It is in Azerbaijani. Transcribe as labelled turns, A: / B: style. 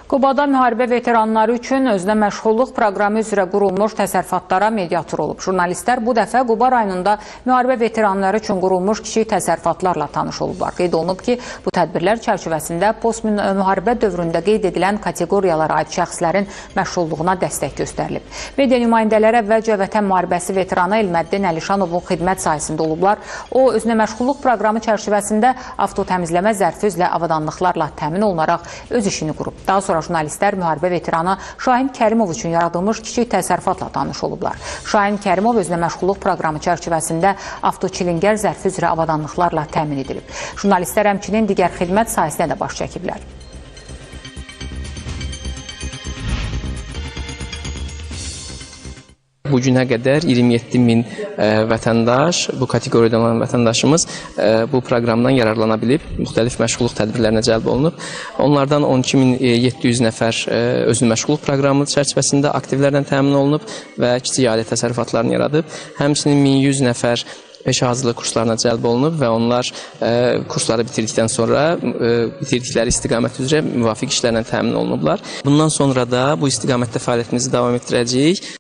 A: Qubada müharibə veteranları üçün özünə məşğulluq proqramı üzrə qurulmuş təsərrüfatlara mediator olub. Jurnalistlər bu dəfə Quba rayonunda müharibə veteranları üçün qurulmuş kiçik təsərrüfatlarla tanış olublar. Qeyd olunub ki, bu tədbirlər çərçivəsində post-müharibə dövründə qeyd edilən kateqoriyalara aid şəxslərin məşğulluğuna dəstək göstərilib. Media nümayəndələri əvvəlcə Vətən müharibəsi veteranı Elməddin Əlişanovun xidmət sayəsində olublar. O, özünə məşğulluq proqramı çərçivəsində avtotəmizləmə zərfi üzrə avadanlıqlarla təmin olunaraq öz işini qurub. Daha sonra jurnalistlər müharibə veteranı Şahin Kərimov üçün yaradılmış kiçik təsərrüfatla tanış olublar. Şahin Kərimov özünə məşğulluq proqramı çərçivəsində avtoçilingər zərfi üzrə avadanlıqlarla təmin edilib. Jurnalistlər həmçinin digər xidmət sahəsinə də baş çəkiblər.
B: Bu günə qədər 27 min vətəndaş, bu kateqoriyada olan vətəndaşımız bu proqramdan yararlana bilib, müxtəlif məşğulluq tədbirlərinə cəlb olunub. Onlardan 12.700 nəfər özünü məşğulluq proqramı çərçivəsində aktivlərlə təmin olunub və kiçik ailə təsərrüfatlarını yaradıb. Həmçinin 1100 nəfər peşə hazırlıq kurslarına cəlb olunub və onlar kursları bitirdikdən sonra bitirdikləri istiqamət üzrə müvafiq işlərlə təmin olunublar. Bundan sonra da bu istiqamətdə fəaliyyətimizi davam etdirəcəyik.